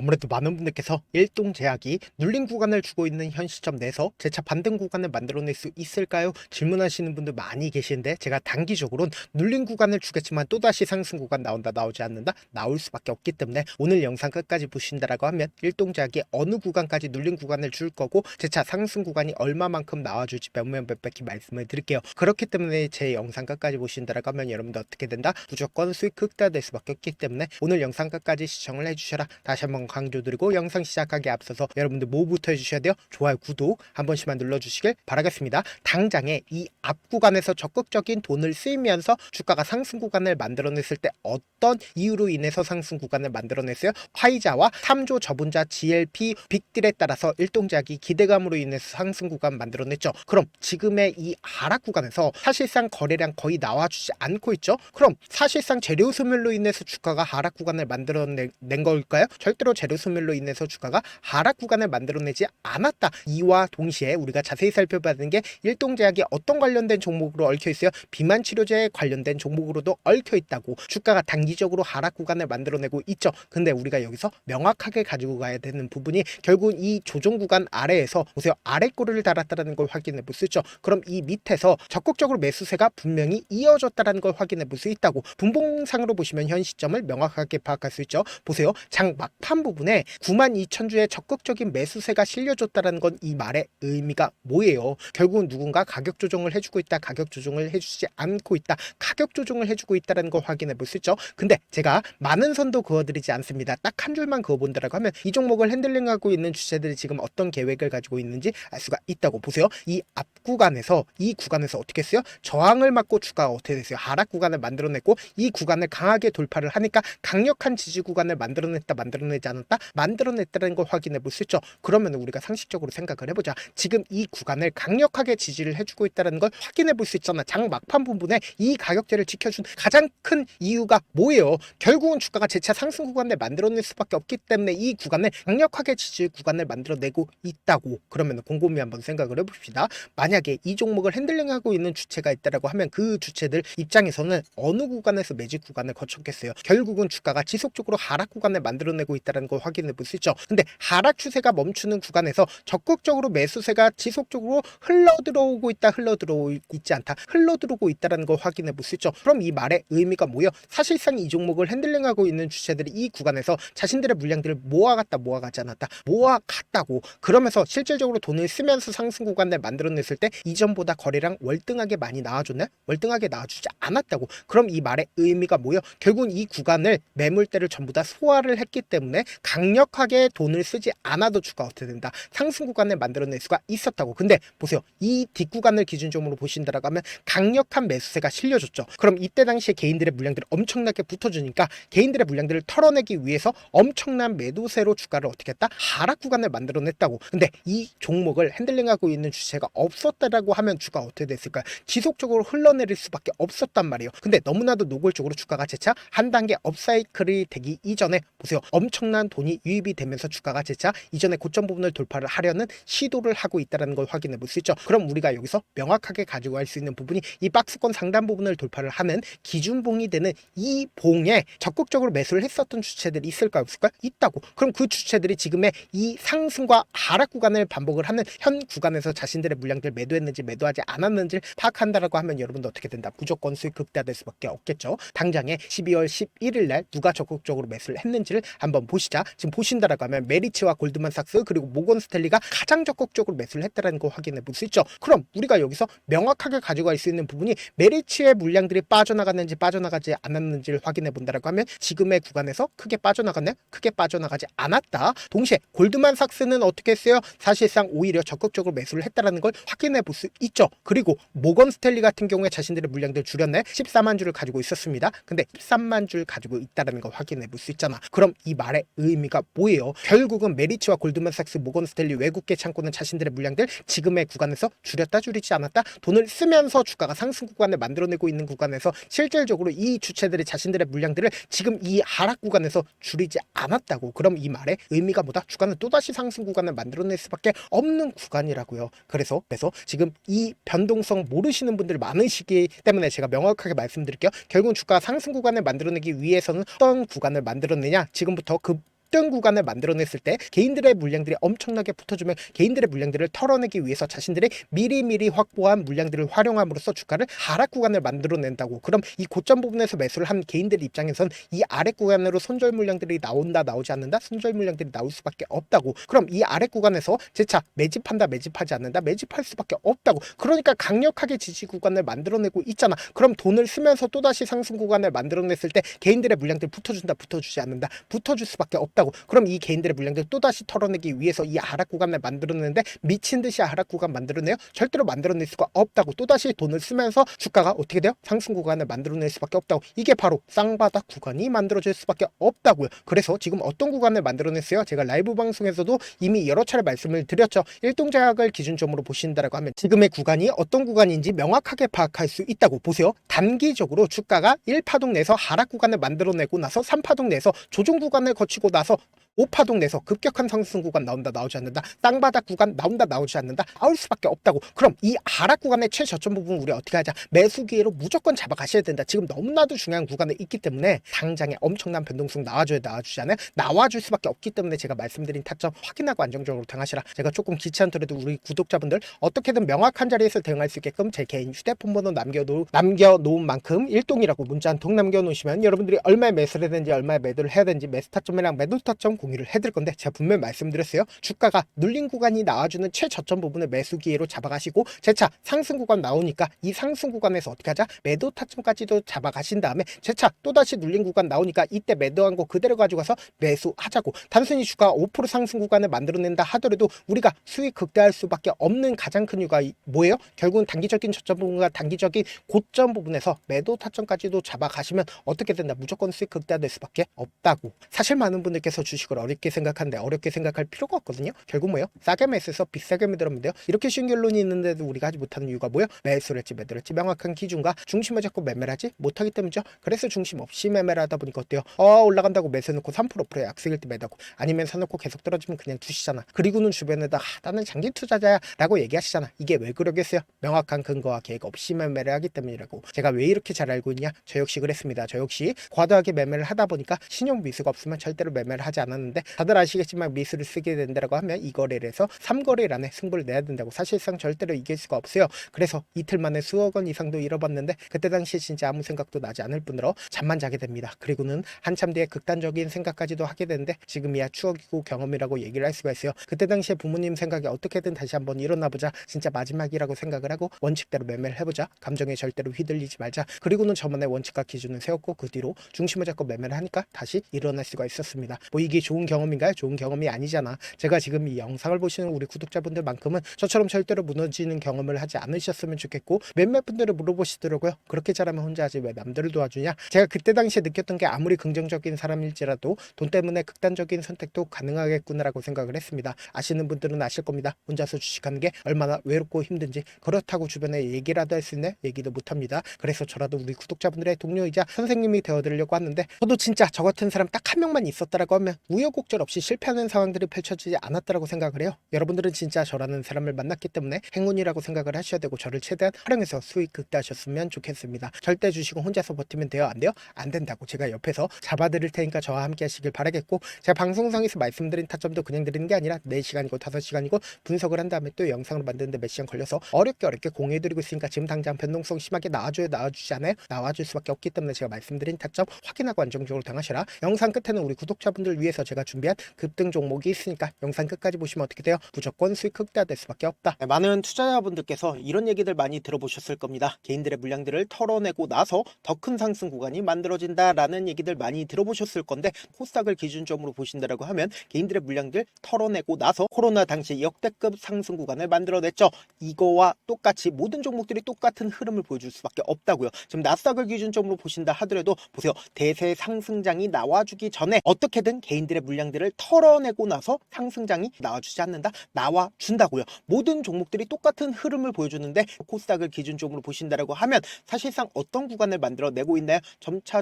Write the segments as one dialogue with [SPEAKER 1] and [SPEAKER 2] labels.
[SPEAKER 1] 아무래도 많은 분들께서 일동제약이 눌린 구간을 주고 있는 현 시점 내에서 재차 반등 구간을 만들어낼 수 있을까요? 질문하시는 분들 많이 계시는데, 제가 단기적으로는 눌린 구간을 주겠지만 또다시 상승 구간 나온다 나오지 않는다 나올 수밖에 없기 때문에 오늘 영상 끝까지 보신다라고 하면 일동제약이 어느 구간까지 눌린 구간을 줄 거고 재차 상승 구간이 얼마만큼 나와줄지 명명백백히 말씀을 드릴게요. 그렇기 때문에 제 영상 끝까지 보신다라고 하면 여러분들 어떻게 된다? 무조건 수익 극대화될 수밖에 없기 때문에 오늘 영상 끝까지 시청을 해주셔라. 다시 한번 강조드리고, 영상 시작하기에 앞서서 여러분들 뭐부터 해주셔야 돼요? 좋아요, 구독 한 번씩만 눌러주시길 바라겠습니다. 당장에 이 앞 구간에서 적극적인 돈을 쓰이면서 주가가 상승 구간을 만들어냈을 때 어떤 이유로 인해서 상승 구간을 만들어냈어요? 화이자와 3조 저분자 GLP 빅딜에 따라서 일동제약이 기대감으로 인해서 상승 구간 만들어냈죠. 그럼 지금의 이 하락 구간에서 사실상 거래량 거의 나와주지 않고 있죠. 그럼 사실상 재료 소멸로 인해서 주가가 하락 구간을 만들어낸 걸까요? 절대로 재료 소멸로 인해서 주가가 하락 구간을 만들어내지 않았다. 이와 동시에 우리가 자세히 살펴봐야 하는 게, 일동제약이 어떤 관련된 종목으로 얽혀 있어요? 비만 치료제에 관련된 종목으로도 얽혀 있다고. 주가가 단기적으로 하락 구간을 만들어내고 있죠. 근데 우리가 여기서 명확하게 가지고 가야 되는 부분이, 결국은 이 조정 구간 아래에서 보세요, 아래 꼬리를 달았다는 걸 확인해 볼 수 있죠. 그럼 이 밑에서 적극적으로 매수세가 분명히 이어졌다는 걸 확인해 볼 수 있다고. 분봉상으로 보시면 현 시점을 명확하게 파악할 수 있죠. 보세요, 장 막판 부분에 92,000주의 적극적인 매수세가 실려줬다는 건 이 말의 의미가 뭐예요? 결국은 누군가 가격 조정을 해주고 있다, 가격 조정을 해주지 않고 있다, 가격 조정을 해주고 있다는 걸 확인해 볼 수 있죠. 근데 제가 많은 선도 그어드리지 않습니다. 딱 한 줄만 그어본다라고 하면 이 종목을 핸들링하고 있는 주체들이 지금 어떤 계획을 가지고 있는지 알 수가 있다고. 보세요, 이 앞 구간에서, 이 구간에서 어떻게 했어요? 저항을 맞고 주가가 어떻게 됐어요? 하락 구간을 만들어냈고, 이 구간을 강하게 돌파를 하니까 강력한 지지 구간을 만들어냈다, 만들어내지 않았다, 만들어냈다는 걸 확인해 볼 수 있죠. 그러면 우리가 상식적으로 생각을 해보자. 지금 이 구간을 강력하게 지지를 해주고 있다는 걸 확인해 볼 수 있잖아. 장 막판 부분에 이 가격대를 지켜준 가장 큰 이유가 뭐예요? 결국은 주가가 재차 상승 구간을 만들어낼 수밖에 없기 때문에 이 구간을 강력하게 지지 구간을 만들어내고 있다고. 그러면 곰곰이 한번 생각을 해봅시다. 만약에 이 종목을 핸들링하고 있는 주체가 있다라고 하면 그 주체들 입장에서는 어느 구간에서 매직 구간을 거쳤겠어요? 결국은 주가가 지속적으로 하락 구간을 만들어내고 있다는 걸 확인해 볼 수 있죠. 근데 하락 추세가 멈추는 구간에서 적극적으로 매수세가 지속적으로 흘러들어오고 있다, 흘러들어오고 있지 않다, 흘러들어오고 있다는 걸 확인해 볼 수 있죠. 그럼 이 말의 의미가 뭐예요? 사실상 이 종목을 핸들링하고 있는 주체들이 이 구간에서 자신들의 물량들을 모아갔다, 모아가지 않았다, 모아갔다고. 그러면서 실질적으로 돈을 쓰면서 상승 구간을 만들어냈을 때 이전보다 거래량 월등하게 많이 나와줬나요? 월등하게 나와주지 않았다고. 그럼 이 말의 의미가 뭐예요? 결국은 이 구간을, 매물대를 전부 다 소화를 했기 때문에 강력하게 돈을 쓰지 않아도 주가 어떻게 된다? 상승 구간을 만들어낼 수가 있었다고. 근데 보세요, 이 뒷구간을 기준점으로 보신다라고 하면 강력한 매수세가 실려줬죠. 그럼 이때 당시에 개인들의 물량들이 엄청나게 붙어주니까 개인들의 물량들을 털어내기 위해서 엄청난 매도세로 주가를 어떻게 했다? 하락 구간을 만들어냈다고. 근데 이 종목을 핸들링하고 있는 주체가 없었다라고 하면 주가 어떻게 됐을까요? 지속적으로 흘러내릴 수밖에 없었단 말이에요. 근데 너무나도 노골적으로 주가가 재차 한 단계 업사이클이 되기 이전에 보세요, 엄청난 돈이 유입이 되면서 주가가 재차 이전의 고점 부분을 돌파를 하려는 시도를 하고 있다는 걸 확인해 볼 수 있죠. 그럼 우리가 여기서 명확하게 가지고 갈 수 있는 부분이, 이 박스권 상단 부분을 돌파를 하는 기준봉이 되는 이 봉에 적극적으로 매수를 했었던 주체들이 있을까요, 없을까요? 있다고. 그럼 그 주체들이 지금의 이 상승과 하락 구간을 반복을 하는 현 구간에서 자신들의 물량들 매도했는지 매도하지 않았는지를 파악한다라고 하면 여러분도 어떻게 된다? 무조건 수익 극대화될 수밖에 없겠죠. 당장에 12월 11일 날 누가 적극적으로 매수를 했는지를 한번 보시자. 지금 보신다라고 하면 메리츠와 골드만삭스 그리고 모건 스탠리가 가장 적극적으로 매수를 했다는 거 확인해 볼 수 있죠. 그럼 우리가 여기서 명확하게 가져갈 수 있는 부분이, 메리츠의 물량들이 빠져나갔는지 빠져나가지 않았는지를 확인해 본다라고 하면 지금의 구간에서 크게 빠져나갔네? 크게 빠져나가지 않았다. 동시에 골드만삭스는 어떻게 했어요? 사실상 오히려 적극적으로 매수를 했다라는 걸 확인해 볼 수 있죠. 그리고 모건 스탠리 같은 경우에 자신들의 물량들 줄였네. 14만 주를 가지고 있었습니다. 근데 13만 줄 가지고 있다라는 걸 확인해 볼 수 있잖아. 그럼 이 말의 의미가 뭐예요? 결국은 메리츠와 골드만삭스, 모건 스탠리 외국계 창고는 자신들의 물량들 지금의 구간에서 줄였다, 줄이지 않았다, 돈을 쓰면서 주가가 상승 구간을 만들어내고 있는 구간에서 실질적으로 이 주체들이 자신들의 물량들을 지금 이 하락 구간에서 줄이지 않았다고. 그럼 이 말의 의미가 뭐다? 주가는 또다시 상승 구간을 만들어낼 수밖에 없는 구간이라고요. 그래서 지금 이 변동성 모르시는 분들 많으시기 때문에 제가 명확하게 말씀드릴게요. 결국 주가 상승 구간을 만들어내기 위해서는 어떤 구간을 만들어내냐? 지금부터 그 급등 구간을 만들어냈을 때 개인들의 물량들이 엄청나게 붙어주면 개인들의 물량들을 털어내기 위해서 자신들이 미리미리 확보한 물량들을 활용함으로써 주가를 하락 구간을 만들어낸다고. 그럼 이 고점 부분에서 매수를 한 개인들 입장에선 이 아래 구간으로 손절 물량들이 나온다 나오지 않는다, 손절 물량들이 나올 수밖에 없다고. 그럼 이 아래 구간에서 재차 매집한다 매집하지 않는다, 매집할 수밖에 없다고. 그러니까 강력하게 지지 구간을 만들어내고 있잖아. 그럼 돈을 쓰면서 또다시 상승 구간을 만들어냈을 때 개인들의 물량들 붙어준다 붙어주지 않는다, 붙어줄 수밖에 없다고. 그럼 이 개인들의 물량들 또다시 털어내기 위해서 이 하락 구간을 만들어내는데 미친듯이 하락 구간 만들어내요? 절대로 만들어낼 수가 없다고. 또다시 돈을 쓰면서 주가가 어떻게 돼요? 상승 구간을 만들어낼 수밖에 없다고. 이게 바로 쌍바닥 구간이 만들어질 수밖에 없다고요. 그래서 지금 어떤 구간을 만들어냈어요? 제가 라이브 방송에서도 이미 여러 차례 말씀을 드렸죠. 일동제약을 기준점으로 보신다라고 하면 지금의 구간이 어떤 구간인지 명확하게 파악할 수 있다고. 보세요. 단기적으로 주가가 1파동 내에서 하락 구간을 만들어내고 나서 3파동 내에서 조정 구간을 거치고 나서 5파동 내에서 급격한 상승 구간 나온다 나오지 않는다, 땅바닥 구간 나온다 나오지 않는다, 나올 수밖에 없다고. 그럼 이 하락 구간의 최저점 부분 우리 어떻게 하자? 매수 기회로 무조건 잡아가셔야 된다. 지금 너무나도 중요한 구간에 있기 때문에 당장에 엄청난 변동성 나와줘야 나와주지 않아요? 나와줄 수밖에 없기 때문에 제가 말씀드린 타점 확인하고 안정적으로 대응하시라. 제가 조금 귀찮더라도 우리 구독자분들 어떻게든 명확한 자리에서 대응할 수 있게끔 제 개인 휴대폰 번호 남겨놓은 만큼 일동이라고 문자 한 통 남겨놓으시면 여러분들이 얼마에 매수를 해야 되는지 얼마에 매도를 해야 되는지 매수 타점이랑 매도 타점 공유를 해드릴 건데, 제가 분명히 말씀드렸어요. 주가가 눌린 구간이 나와주는 최저점 부분을 매수 기회로 잡아가시고 재차 상승 구간 나오니까 이 상승 구간에서 어떻게 하자? 매도 타점까지도 잡아가신 다음에 재차 또다시 눌린 구간 나오니까 이때 매도한 거 그대로 가져가서 매수하자고. 단순히 주가가 5% 상승 구간을 만들어낸다 하더라도 우리가 수익 극대화할 수밖에 없는 가장 큰 이유가 뭐예요? 결국은 단기적인 저점 부분과 단기적인 고점 부분에서 매도 타점까지도 잡아가시면 어떻게 된다? 무조건 수익 극대화될 수밖에 없다고. 사실 많은 분들께서 주식을 어렵게 생각하는데 어렵게 생각할 필요가 없거든요. 결국 뭐예요? 싸게 매수해서 비싸게 매도하면 돼요. 이렇게 쉬운 결론이 있는데도 우리가 하지 못하는 이유가 뭐예요? 매수를 했지 매도를 했지 명확한 기준과 중심을 잡고 매매를 하지 못하기 때문이죠. 그래서 중심 없이 매매를 하다 보니까 어때요? 올라간다고 매수해놓고 3%에 약세일 때 매도하고, 아니면 사놓고 계속 떨어지면 그냥 두시잖아. 그리고는 주변에다 나는 장기 투자자야 라고 얘기하시잖아. 이게 왜 그러겠어요? 명확한 근거와 계획 없이 매매를 하기 때문이라고. 제가 왜 이렇게 잘 알고 있냐? 저 역시 그랬습니다. 저 역시 과도하게 매매를 하다 보니까 신용 미수가 없으면 절대로 매매를 하지 않았는데, 다들 아시겠지만 미수를 쓰게 된다고 하면 이 거래를 해서 3거래일 안에 승부를 내야 된다고. 사실상 절대로 이길 수가 없어요. 그래서 이틀 만에 수억 원 이상도 잃어봤는데 그때 당시에 진짜 아무 생각도 나지 않을 뿐더러 잠만 자게 됩니다. 그리고는 한참 뒤에 극단적인 생각까지도 하게 되는데 지금이야 추억이고 경험이라고 얘기를 할 수가 있어요. 그때 당시에 부모님 생각에 어떻게든 다시 한번 일어나보자, 진짜 마지막이라고 생각을 하고 원칙대로 매매를 해보자, 감정에 절대로 휘둘리지 말자. 그리고는 저만의 원칙과 기준을 세웠고 그 뒤로 중심을 잡고 매매를 하니까 다시 일어날 수가 있었습니다. 뭐 이게 좋은 경험인가요? 좋은 경험이 아니잖아. 제가 지금 이 영상을 보시는 우리 구독자분들만큼은 저처럼 절대로 무너지는 경험을 하지 않으셨으면 좋겠고, 몇몇 분들은 물어보시더라고요. 그렇게 잘하면 혼자 하지 왜 남들을 도와주냐? 제가 그때 당시에 느꼈던 게 아무리 긍정적인 사람일지라도 돈 때문에 극단적인 선택도 가능하겠구나라고 생각을 했습니다. 아시는 분들은 아실 겁니다. 혼자서 주식하는 게 얼마나 외롭고 힘든지. 그렇다고 주변에 얘기라도 할 수 있네? 얘기도 못합니다. 그래서 저라도 우리 구독자분들의 동료이자 선생님이 되어드리려고 하는데, 저도 진짜 저 같은 사람 딱 한 명만 있었다라고 하면 우여곡절 없이 실패하는 상황들이 펼쳐지지 않았다라고 생각을 해요. 여러분들은 진짜 저라는 사람을 만났기 때문에 행운이라고 생각을 하셔야 되고, 저를 최대한 활용해서 수익 극대화하셨으면 좋겠습니다. 절대 주식은 혼자서 버티면 돼요? 안 돼요? 안 된다고. 제가 옆에서 잡아드릴 테니까 저와 함께 하시길 바라겠고, 제가 방송상에서 말씀드린 타점도 그냥 드리는 게 아니라 4시간이고 5시간이고 분석을 한 다음에 또 영상을 만드는데 몇 시간 걸려서 어렵게 공유해드리고 있으니까 지금 당장 변동성 심하게 나와줘야 나와주지 않아요? 나와줄 수밖에 없기 때문에 제가 말씀드린 타점 확인하고 안정적으로 당하시라. 영상 끝에는 우리 구독자분들 위해서 제가 준비한 급등 종목이 있으니까 영상 끝까지 보시면 어떻게 돼요? 무조건 수익 극대화될 수밖에 없다. 네, 많은 투자자분들께서 이런 얘기들 많이 들어보셨을 겁니다. 개인들의 물량들을 털어내고 나서 더 큰 상승 구간이 만들어진다라는 얘기들 많이 들어보셨을 건데, 코스닥을 기준점으로 보신다라고 하면 개인들의 물량들 털어내고 나서 코로나 당시 역대급 상승 구간을 만들어냈죠. 이거와 똑같이 모든 종목들이 똑같은 흐름을 보여줄 수밖에 없다고요. 지금 나스닥을 기준점으로 보신다 하더라도 보세요. 대세 상승장이 나와주기 전에 어떻게든 개인들의 물량들을 털어내고 나서 상승장이 나와주지 않는다? 나와준다고요. 모든 종목들이 똑같은 흐름을 보여주는데 코스닥을 기준점으로 보신다라고 하면 사실상 어떤 구간을 만들어내고 있나요? 점차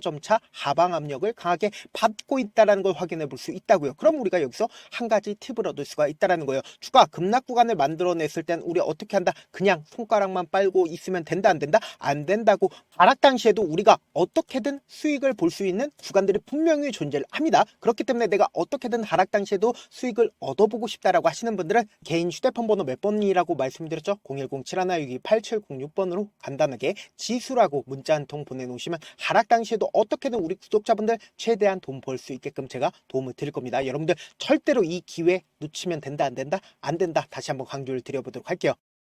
[SPEAKER 1] 하방 압력을 강하게 받고 있다는 걸 확인해 볼 수 있다고요. 그럼 우리가 여기서 한 가지 팁을 얻을 수가 있다는 거예요. 주가 급락 구간을 만들어냈을 땐 우리 어떻게 한다? 그냥 손가락만 빨고 있으면 된다 안 된다? 안 된다고. 하락 당시에도 우리가 어떻게든 수익을 볼 수 있는 구간들이 분명히 존재를 합니다. 그렇기 때문에 내가 내가 어떻게든 하락 당시에도 수익을 얻어보고 싶다라고 하시는 분들은 개인 휴대폰 번호 몇 번이라고 말씀드렸죠? 010-7162-8706번으로 간단하게 지수라고 문자 한 통 보내놓으시면 하락 당시에도 어떻게든 우리 구독자분들 최대한 돈 벌 수 있게끔 제가 도움을 드릴 겁니다. 여러분들 절대로 이 기회 놓치면 된다 안 된다? 안 된다. 다시 한번 강조를 드려보도록 할게요.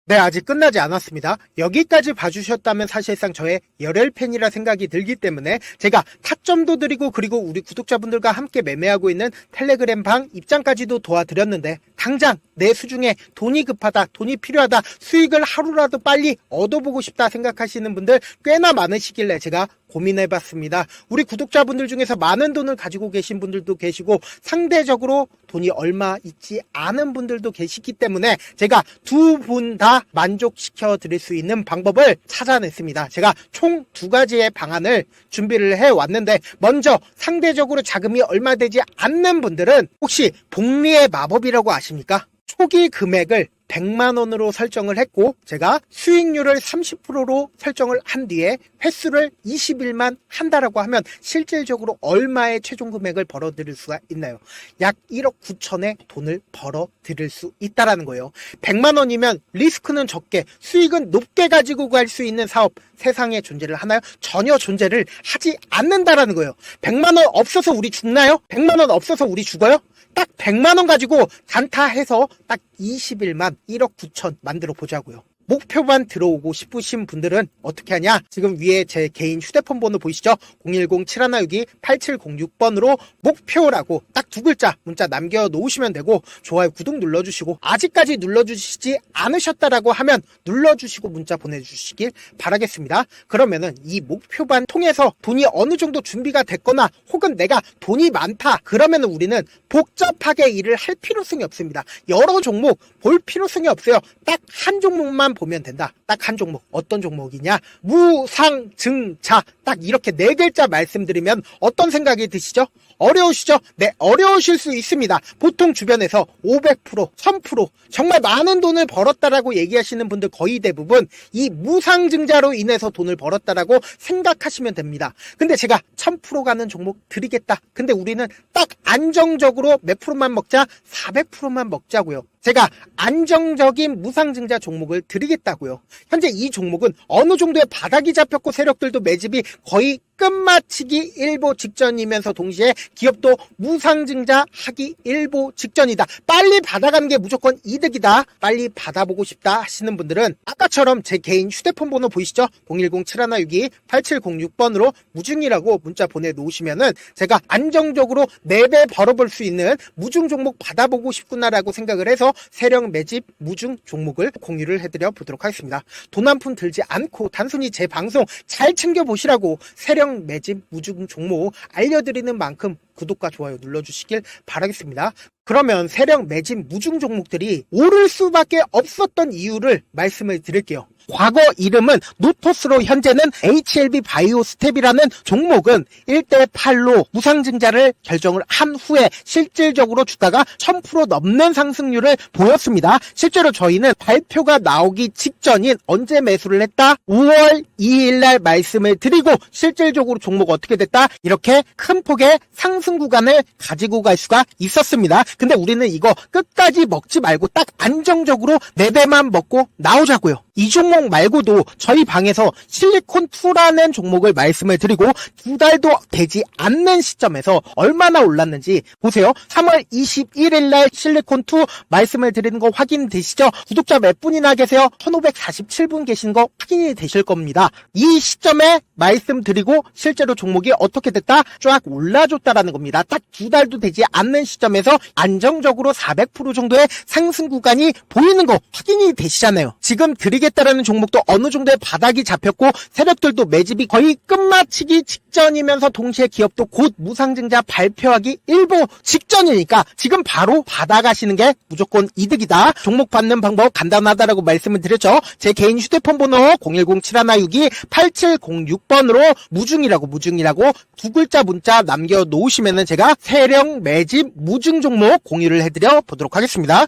[SPEAKER 1] 네, 아직 끝나지 않았습니다. 여기까지 봐주셨다면 사실상 저의 열혈팬이라 생각이 들기 때문에 제가 타점도 드리고 그리고 우리 구독자분들과 함께 매매하고 있는 텔레그램 방 입장까지도 도와드렸는데 당장 내 수중에 돈이 급하다, 돈이 필요하다, 수익을 하루라도 빨리 얻어보고 싶다 생각하시는 분들 꽤나 많으시길래 제가 고민해봤습니다. 우리 구독자분들 중에서 많은 돈을 가지고 계신 분들도 계시고 상대적으로 돈이 얼마 있지 않은 분들도 계시기 때문에 제가 두 분 다 만족시켜 드릴 수 있는 방법을 찾아냈습니다. 제가 총 두 가지의 방안을 준비를 해왔는데 먼저 상대적으로 자금이 얼마 되지 않는 분들은 혹시 복리의 마법이라고 아십니까? 초기 금액을 100만원으로 설정을 했고 제가 수익률을 30%로 설정을 한 뒤에 횟수를 20일만 한다라고 하면 실질적으로 얼마의 최종 금액을 벌어들일 수가 있나요? 약 1억 9천의 돈을 벌어들일 수 있다라는 거예요. 100만원이면 리스크는 적게 수익은 높게 가지고 갈 수 있는 사업 세상에 존재를 하나요? 전혀 존재를 하지 않는다라는 거예요. 100만원 없어서 우리 죽나요? 100만원 없어서 우리 죽어요? 딱 100만원 가지고 단타해서 딱 20일만 1억 9천 만들어 보자고요. 목표만 들어오고 싶으신 분들은 어떻게 하냐? 지금 위에 제 개인 휴대폰 번호 보이시죠? 010-7162-8706번으로 목표라고 딱 두 글자 문자 남겨놓으시면 되고 좋아요, 구독 눌러주시고 아직까지 눌러주시지 않으셨다라고 하면 눌러주시고 문자 보내주시길 바라겠습니다. 그러면은 이 목표반 통해서 돈이 어느 정도 준비가 됐거나 혹은 내가 돈이 많다 그러면은 우리는 복잡하게 일을 할 필요성이 없습니다. 여러 종목 볼 필요성이 없어요. 딱 한 종목만 보면 된다. 딱 한 종목. 어떤 종목이냐? 무상증자. 딱 이렇게 네 글자 말씀드리면 어떤 생각이 드시죠? 어려우시죠? 네, 어려우실 수 있습니다. 보통 주변에서 500%, 1000% 정말 많은 돈을 벌었다라고 얘기하시는 분들 거의 대부분 이 무상증자로 인해서 돈을 벌었다라고 생각하시면 됩니다. 근데 제가 1000% 가는 종목 드리겠다. 근데 우리는 딱 안정적으로 몇 프로만 먹자? 400%만 먹자고요. 제가 안정적인 무상증자 종목을 드리겠다고요. 현재 이 종목은 어느 정도의 바닥이 잡혔고 세력들도 매집이 거의 끝마치기 일보 직전이면서 동시에 기업도 무상증자 하기 일보 직전이다. 빨리 받아가는 게 무조건 이득이다. 빨리 받아보고 싶다 하시는 분들은 아까처럼 제 개인 휴대폰 번호 보이시죠? 010-7162-8706번으로 무중이라고 문자 보내놓으시면은 제가 안정적으로 4배 벌어볼 수 있는 무중 종목 받아보고 싶구나라고 생각을 해서 세력 매집 무중 종목을 공유를 해드려 보도록 하겠습니다. 돈 한 푼 들지 않고 단순히 제 방송 잘 챙겨보시라고 세력 매집 무중 종목 알려드리는 만큼 구독과 좋아요 눌러주시길 바라겠습니다. 그러면 세력 매집 무중 종목들이 오를 수밖에 없었던 이유를 말씀을 드릴게요. 과거 이름은 노토스로 현재는 HLB 바이오스텝이라는 종목은 1대8로 무상증자를 결정을 한 후에 실질적으로 주가가 1000% 넘는 상승률을 보였습니다. 실제로 저희는 발표가 나오기 직전인 언제 매수를 했다? 5월 2일날 말씀을 드리고 실질적으로 종목 어떻게 됐다? 이렇게 큰 폭의 상승 구간을 가지고 갈 수가 있었습니다. 근데 우리는 이거 끝까지 먹지 말고 딱 안정적으로 4배만 먹고 나오자고요. 이 종목 말고도 저희 방에서 실리콘2라는 종목을 말씀을 드리고 2달도 되지 않는 시점에서 얼마나 올랐는지 보세요. 3월 21일 날 실리콘2 말씀을 드리는 거 확인되시죠? 구독자 몇 분이나 계세요? 1547분 계신 거 확인이 되실 겁니다. 이 시점에 말씀드리고 실제로 종목이 어떻게 됐다? 쫙 올라줬다라는 겁니다. 딱 2달도 되지 않는 시점에서 안정적으로 400% 정도의 상승 구간이 보이는 거 확인이 되시잖아요. 지금 드리겠다라는 종목도 어느 정도의 바닥이 잡혔고 세력들도 매집이 거의 끝마치기 직전이면서 동시에 기업도 곧 무상증자 발표하기 일보 직전이니까 지금 바로 받아가시는 게 무조건 이득이다. 종목 받는 방법 간단하다라고 말씀을 드렸죠. 제 개인 휴대폰 번호 010-7162-8706번으로 무중이라고 두 글자 문자 남겨놓으시면은 제가 세력 매집 무중 종목 공유를 해드려 보도록 하겠습니다.